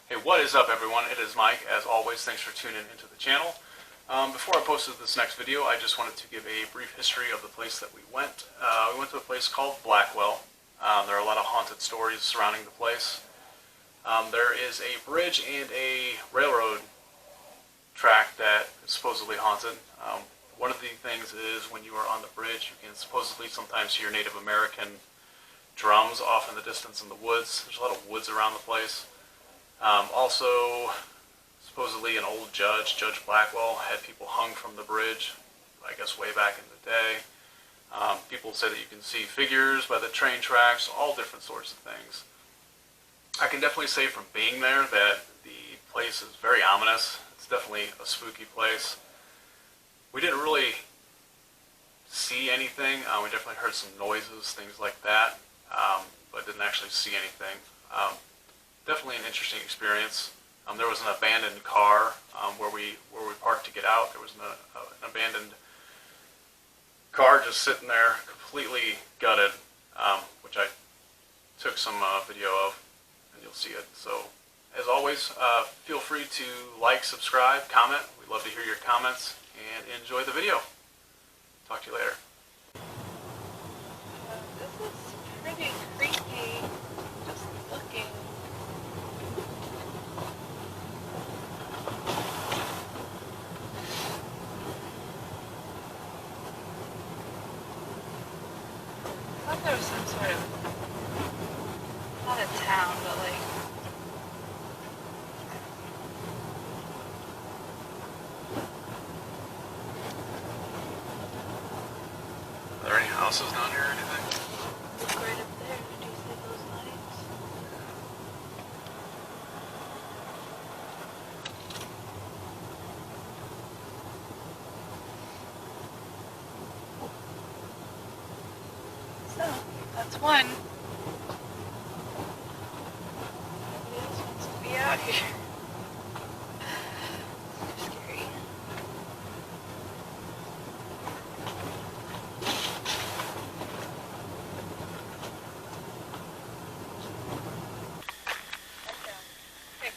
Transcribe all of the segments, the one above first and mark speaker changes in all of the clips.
Speaker 1: Hey, what is up everyone? It is Mike. As always, thanks for tuning into the channel. Before I posted this next video, I just wanted to give a brief history of the place that we went. We went to a place called Blackwell. There are a lot of haunted stories surrounding the place. There is a bridge and a railroad track that is supposedly haunted. One of the things is when you are on the bridge, you can supposedly sometimes hear Native American drums off in the distance in the woods. There's a lot of woods around the place. Also, supposedly an old judge, Judge Blackwell, had people hung from the bridge, I guess way back in the day. People say that you can see figures by the train tracks, all different sorts of things. I can definitely say from being there that the place is very ominous. It's definitely a spooky place. We didn't really see anything. We definitely heard some noises, things like that, but didn't actually see anything. Definitely an interesting experience. There was an abandoned car where we parked to get out. There was an abandoned car just sitting there, completely gutted, which I took some video of, and you'll see it. So, as always, feel free to like, subscribe, comment. We'd love to hear your comments, and enjoy the video. Talk to you later.
Speaker 2: This is pretty creepy, just looking. I thought there was some sort of, not a town, but like,
Speaker 1: Are there any houses down here or anything?
Speaker 2: look right up there. Did you see those lights? So, that's one. Nobody else wants to be out here. Too scary. Okay.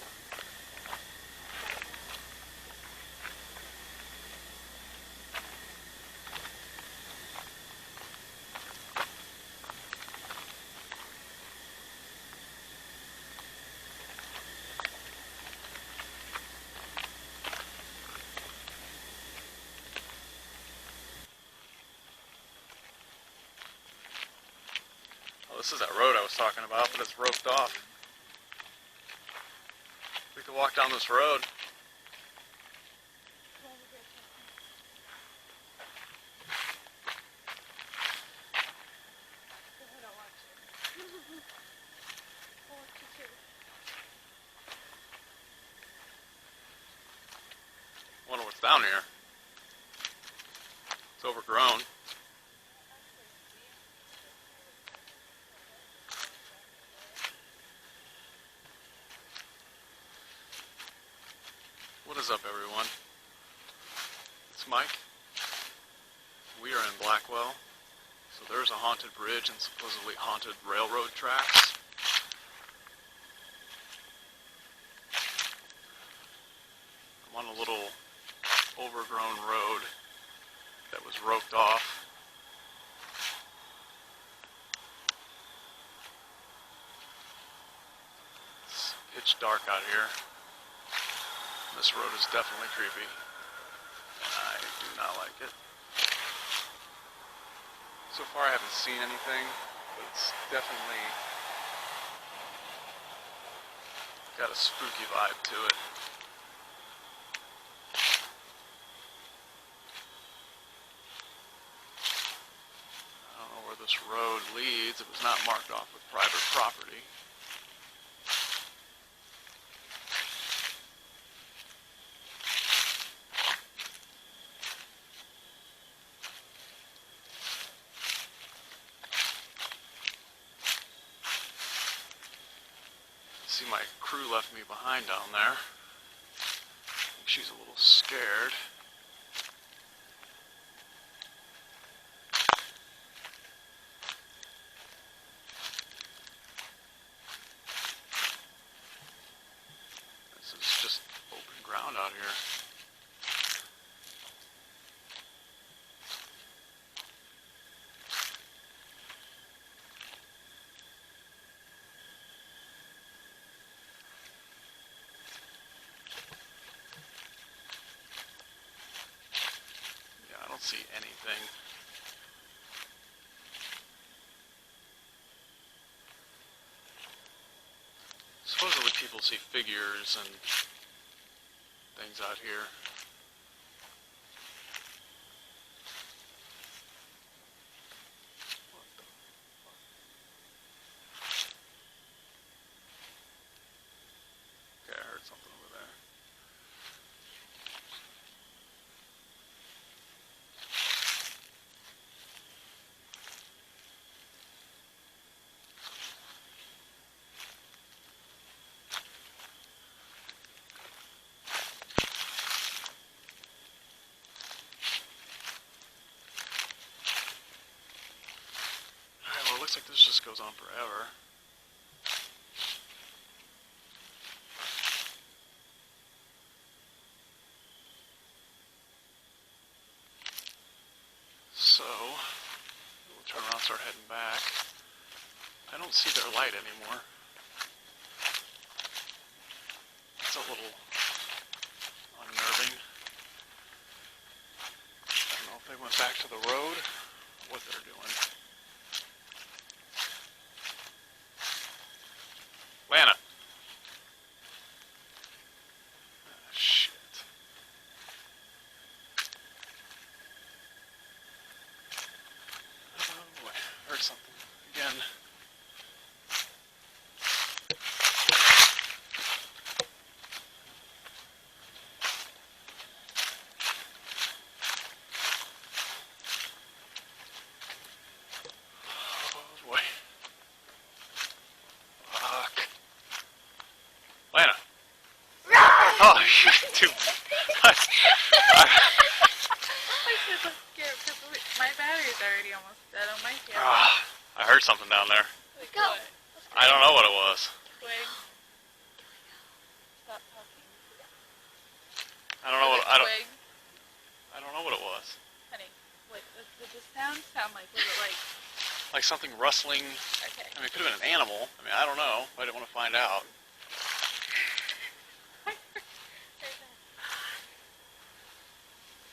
Speaker 1: Oh, this is that road I was talking about, but it's roped off. We could walk down this road. Wonder what's down here. It's overgrown. What is up, everyone? It's Mike. We are in Blackwell. So there's a haunted bridge and supposedly haunted railroad tracks. I'm on a little overgrown road that was roped off. It's pitch dark out here. This road is definitely creepy, and I do not like it. So far I haven't seen anything, but it's definitely got a spooky vibe to it. I don't know where this road leads. It was not marked off with private property. See, my crew left me behind down there. I think she's a little scared. around out here. Yeah, I don't see anything. Supposedly people see figures and things out here. What the fuck? Okay, I heard something over there. Alright, well it looks like this just goes on forever. So, we'll turn around and start heading back. I don't see their light anymore. It's a little unnerving. I don't know if they went back to the road or what they're doing. Lana! Ah, shit. Oh boy, heard something again. Oh boy. Fuck. Lana! Oh, too.
Speaker 2: I was so scared because my battery's already almost dead on my camera.
Speaker 1: I heard something down there.
Speaker 2: Like what?
Speaker 1: I don't know what it was.
Speaker 2: Twig. Stop talking.
Speaker 1: I don't know what
Speaker 2: Twig.
Speaker 1: I don't know what it was.
Speaker 2: Honey, what did the sound sound like? Was it like?
Speaker 1: Like something rustling.
Speaker 2: Okay.
Speaker 1: I mean, it could have been an animal. I mean, I don't know. I didn't want to find out.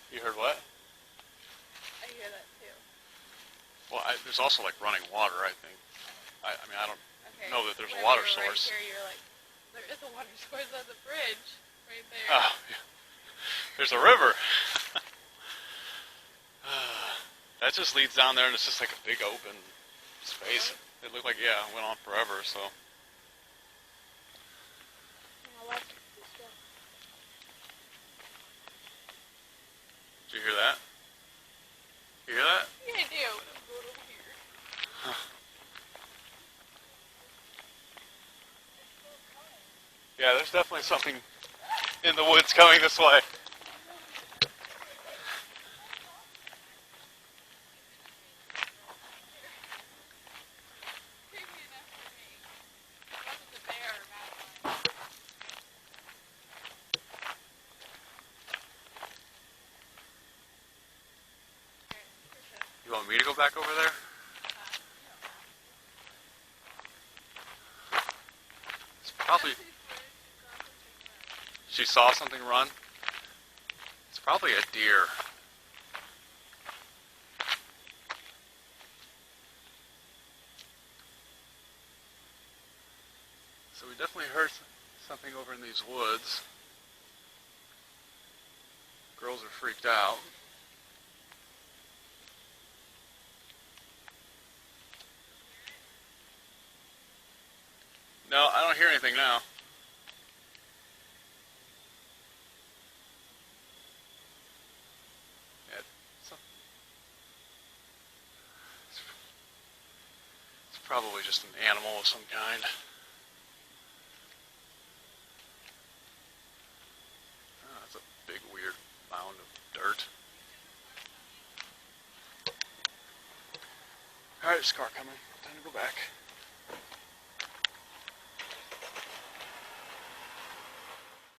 Speaker 1: You heard what?
Speaker 2: I hear that too.
Speaker 1: Well, there's also like running water, I think. I mean, I don't
Speaker 2: Okay.
Speaker 1: know that there's a
Speaker 2: When
Speaker 1: water
Speaker 2: we were
Speaker 1: source.
Speaker 2: Right here, you're like, there is a water source on the bridge, right there.
Speaker 1: Oh, yeah. There's a river. That just leads down there, and it's just like a big open space. It looked like, yeah, it went on forever, so. Did you hear that? You hear that?
Speaker 2: Yeah, I do. I'm going over here.
Speaker 1: Yeah, there's definitely something in the woods coming this way. You want me to go back over there? It's probably... She saw something run? It's probably a deer. So we definitely heard something over in these woods. Girls are freaked out. No, I don't hear anything now. Yeah, it's probably just an animal of some kind. Oh, that's a big weird mound of dirt. Alright, there's a car coming. Time to go back.